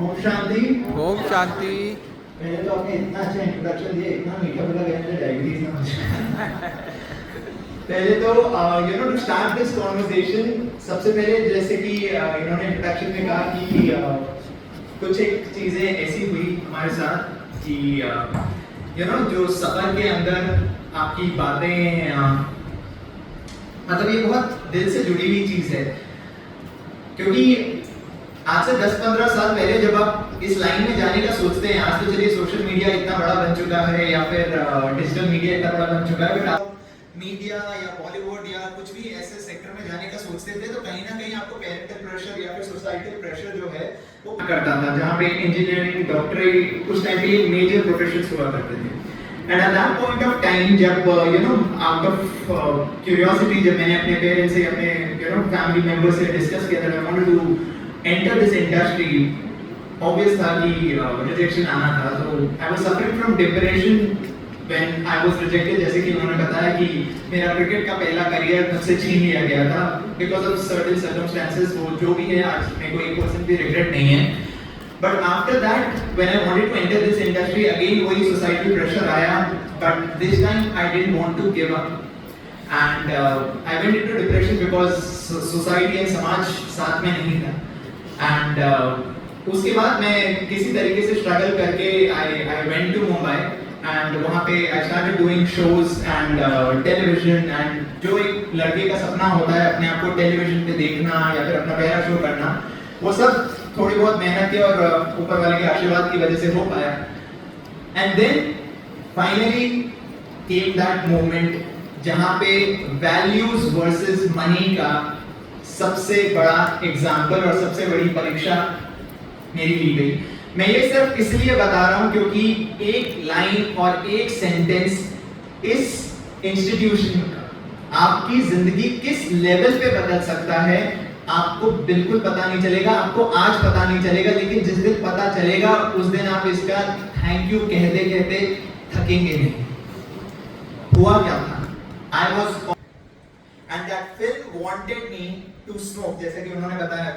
ओम शांति। ओम शांति। पहले तो आपने इतना अच्छा इंट्रोडक्शन दिया, इतना मीठा बोला गया, मुझे डायबिटीज ना हो जाए। पहले तो टू स्टार्ट दिस कॉन्वर्सेशन, सबसे पहले जैसे कि इन्होंने इंट्रोडक्शन में कहा कि कुछ एक चीजें ऐसी हुई हमारे साथ कि जो सफर के अंदर आपकी बातें मतलब ये बहुत दिल से जुड़ी हुई चीज है, क्योंकि आज से 10-15 साल पहले जब आप इस लाइन में जाने का सोचते हैं, आज तो चलिए सोशल मीडिया इतना बड़ा बन चुका है या फिर डिजिटल मीडिया इतना बड़ा बन चुका है, फिर आप मीडिया या बॉलीवुड या कुछ भी ऐसे सेक्टर में जाने का सोचते थे तो कहीं ना कहीं आपको पेरेंटल प्रेशर या फिर सोसाइटल प्रेशर जो है वो करता था, जहाँ पे इंजीनियरिंग, डॉक्टरी उस टाइम पे मेजर प्रोफेशंस हुआ करते थे। And at that point of time जब आउट ऑफ क्यूरियोसिटी, जब मैंने अपने पेरेंट्स से, अपने फैमिली मेंबर्स से डिस्कस किया था, I wanted to enter this industry, obvious था कि रिजेक्शन आना था। तो I was suffering from depression when I was rejected. जैसे कि उन्होंने बताया कि मेरा क्रिकेट का पहला करियर मुझसे छीन लिया गया था बिकॉज ऑफ सर्टेन सर्कमस्टेंसेस। वो जो भी है, आज मेरे को 1% भी रिग्रेट नहीं है। But after that when I wanted to enter this industry, again वही सोसाइटल प्रेशर आया, but this time I didn't want to give up and I went into depression because society and समाज साथ में नहीं था। And उसके बाद मैं किसी तरीके से स्ट्रगल करके I went to Mumbai and वहाँ पे I started doing shows and television. And जो एक लड़के का सपना होता है अपने आप को टेलीविजन पे देखना या फिर अपना पहला शो करना, वो सब थोड़ी बहुत मेहनत के और ऊपर वाले के आशीर्वाद की वजह से हो पाया। And then finally came that moment जहाँ पे वैल्यूज वर्सेस मनी का सबसे बड़ा एग्जाम्पल और सबसे बड़ी परीक्षा मेरी ली गई। मैं ये सिर्फ इसलिए बता रहा हूं क्योंकि एक लाइन और एक सेंटेंस इस इंस्टीट्यूशन का आपकी जिंदगी किस लेवल पे बदल सकता है आपको बिल्कुल पता नहीं चलेगा। आपको आज पता नहीं चलेगा, लेकिन जिस दिन पता चलेगा उस दिन आप इसका थैंक यू कहते कहते थकेंगे नहीं। हुआ क्या था? I was and that film wanted me to smoke, जैसे कि उन्होंने बताया।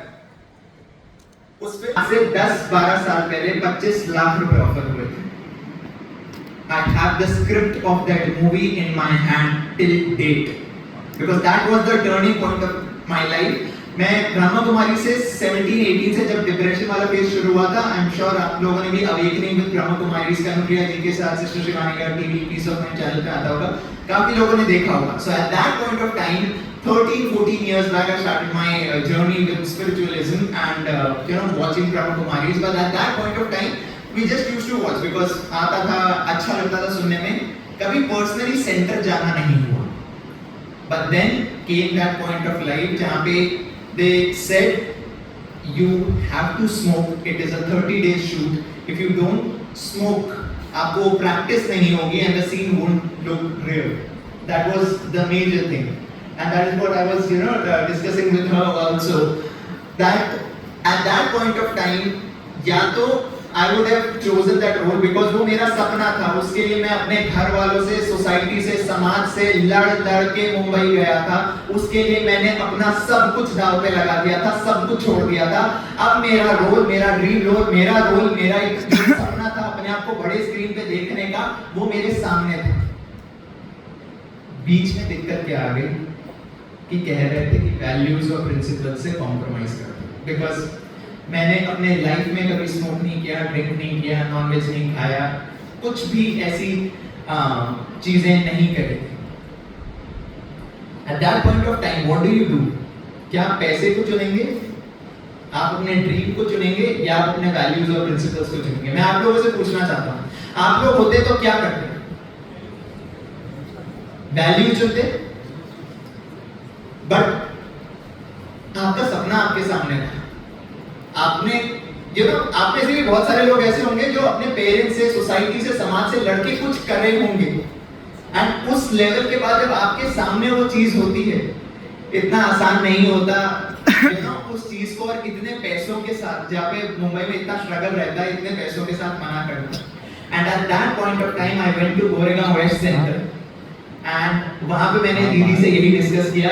उस फिल्म से 10-12 साल पहले 25 लाख रुपए ऑफर हुए थे। I have the script of that movie in my hand till date because that was the turning point of my life. मैं ब्रह्मा कुमारी से 17-18 से जब डिप्रेशन वाला फेज शुरू हुआ था, आई एम श्योर आप लोगों ने भी अवेकनिंग विद ब्रह्मा कुमारी का अनुप्रिया जी के साथ सिस्टर शिवानी का TV peace of mind channel पे आता होगा, काफी लोगों ने देखा होगा। So at that point of time 13-14 years back I started my journey with spiritualism and watching Brahma Kumaris, but at that point of time we just used to watch because आता था, अच्छा लगता था सुनने में, कभी पर्सनली सेंटर जाना नहीं हुआ। But then came that point of life जहाँ पे they said you have to smoke, it is a 30-day shoot, if you don't smoke आपको प्रैक्टिस नहीं होगी and the scene won't look real. That was the major thing and that is what I was discussing with her also, that at that point of time या तो I would have chosen that role because वो मेरा सपना था, उसके लिए मैं अपने घर वालों से, सोसाइटी से, समाज से लड़ के मुंबई गया था, उसके लिए मैंने अपना सब कुछ दांव पे लगा दिया था, सब कुछ छोड़ दिया था। अब मेरा रोल, मेरा ड्रीम रोल, मेरा एक सपना था अपने आप को बड़े स्क्रीन पे देखने का, वो मेरे सामने था। बीच में दिक्कत क्या आ गई कि कह रहे थे कि वैल्यूज और प्रिंसिपल से कॉम्प्रोमाइज करते, बिकॉज मैंने अपने लाइफ में कभी स्मोक नहीं किया, ड्रिंक नहीं किया, नॉनवेज नहीं खाया, कुछ भी ऐसी चीजें नहीं करी थी। At that point of time, what do you do? क्या आप पैसे को चुनेंगे, आप अपने ड्रीम को चुनेंगे या आप अपने वैल्यूज और प्रिंसिपल्स को चुनेंगे? मैं आप लोगों से पूछना चाहता हूँ, आप लोग होते तो क्या करते? वैल्यू चुनते, बट आपका सपना आपके सामने था। आपने आप में से भी बहुत सारे लोग ऐसे होंगे जो अपने पेरेंट्स से, सोसाइटी से, समाज से लड़के कुछ कर रहे होंगे एंड उस लेवल के बाद जब आपके सामने वो चीज होती है, इतना आसान नहीं होता उस चीज को और इतने पैसों के साथ, जहाँ पे मुंबई में इतना स्ट्रगल रहता है, इतने पैसों के साथ मना करना। And at that point of time I went to Goregaon west centre and वहां पे मैंने दीदी से यही डिस्कस किया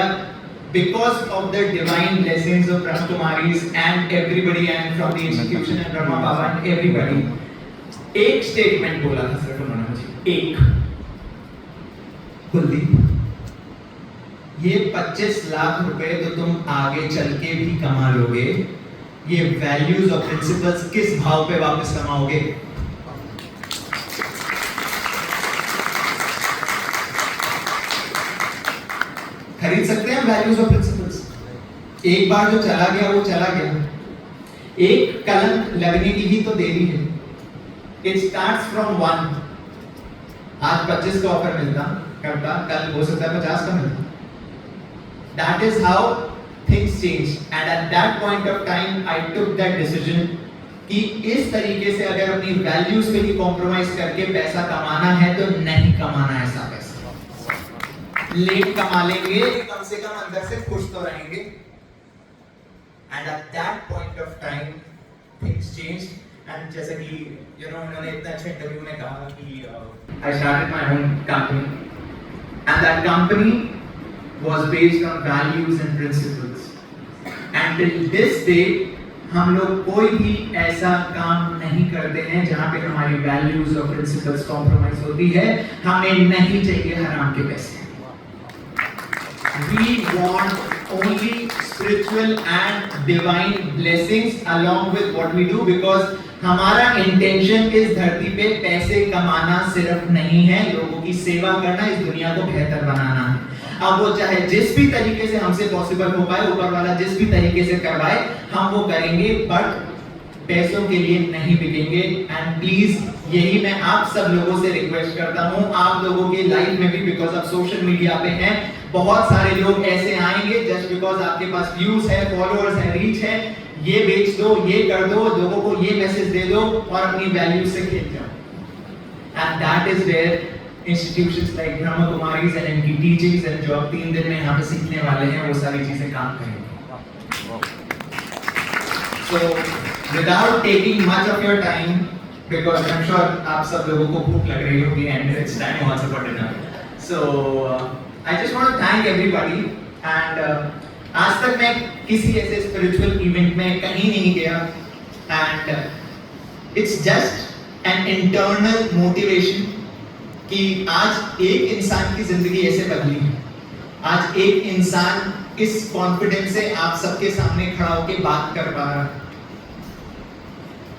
because of the divine blessings of Brahma Kumaris and everybody and from the institution and Brahma Baba and everybody, एक statement बोला था सिर्फ उन्होंने मुझे, एक, कुलदीप, ये 25 लाख रुपए तो तुम आगे चल के भी कमा लोगे, ये वैल्यूज और प्रिंसिपल्स किस भाव पे वापस कमाओगे? खरीद सकते हैं वैल्यूज और प्रिंसिपल्स? एक बार जो चला गया वो चला गया। एक कलंक लगने की ही तो देरी है। It starts from 1. आज 25 का ऑफर मिलता करता, कल हो सकता है 50 का मिलता। That is how things change. And at that point of time, I took that decision कि इस तरीके से अगर अपनी वैल्यूज पे ही कॉम्प्रोमाइज करके पैसा कमाना है तो नहीं कमाना ऐसा पैसा। लेट कमा लेंगे, कम से कम अंदर से खुश तो रहेंगे। And at that point of time, things changed. And जैसे कि उन्होंने इतना अच्छे इंटरव्यू में कहा कि I started my own company, and that company was based on values and principles. And till this day, हम लोग कोई भी ऐसा काम नहीं करते हैं जहाँ पे हमारी values और principles compromise होती है। हमें नहीं चाहिए हराम के पैसे। We want only spiritual and divine blessings along with what we do, because हमारा इंटेंशन इस धरती पे पैसे कमाना सिर्फ नहीं है, लोगों की सेवा करना, इस दुनिया को बेहतर बनाना है। अब वो चाहे जिस भी तरीके से हमसे पॉसिबल हो पाए, ऊपर वाला जिस भी तरीके से करवाए, हम वो करेंगे, बट पैसों के लिए नहीं बिकेंगे। एंड प्लीज यही मैं आप सब लोगों से रिक्वेस्ट करता हूँ, आप लोगों के लाइफ में भी, बिकॉज आप सोशल मीडिया पे हैं, बहुत सारे लोग ऐसे आएंगे जस्ट बिकॉज आपके पास व्यूज है, फॉलोअर्स है, रीच है, ये बेच दो, ये कर दो, लोगों को ये मैसेज दे दो और अपनी वैल्यूज से खेल जाओ। And that is where institutions like Brahma Kumaris and इनकी टीचिंग्स एंड जो आप 3 दिन में यहाँ पे सीखने वाले हैं, वो सारी चीजें काम करेंगे। So without taking much of your time, because I'm sure आप सब लोगों को भूख लग रही होगी and it's time also for dinner. So I just want to thank everybody and आज तक मैं किसी ऐसे स्पिरिचुअल इवेंट में कहीं नहीं गया and it's just an internal motivation कि आज एक इंसान की जिंदगी ऐसे बदली है। आज एक इंसान इस कॉन्फिडेंस से आप सबके सामने खड़ा होकर बात कर पा रहा।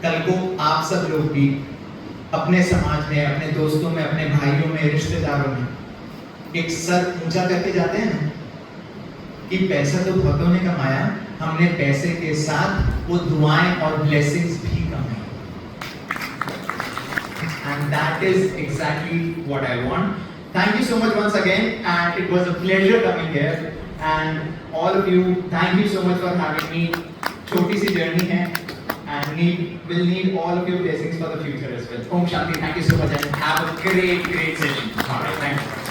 कल को आप सब लोग भी अपने समाज में, अपने दोस्तों में, अपने भाइयों में, रिश्तेदारों में एक सर ऊंचा करके जाते हैं ना कि पैसा तो बहुतों ने कमाया, हमने पैसे के साथ वो दुआएं और ब्लेसिंग्स भी कमाई। And that is exactly what I want. Thank you so much once again, and it was a pleasure coming here. And all of you, thank you so much for having me. छोटी सी journey है, and will need all of your blessings for the future as well. Om Shanti. Thank you so much, and have a great session. All right, thank you.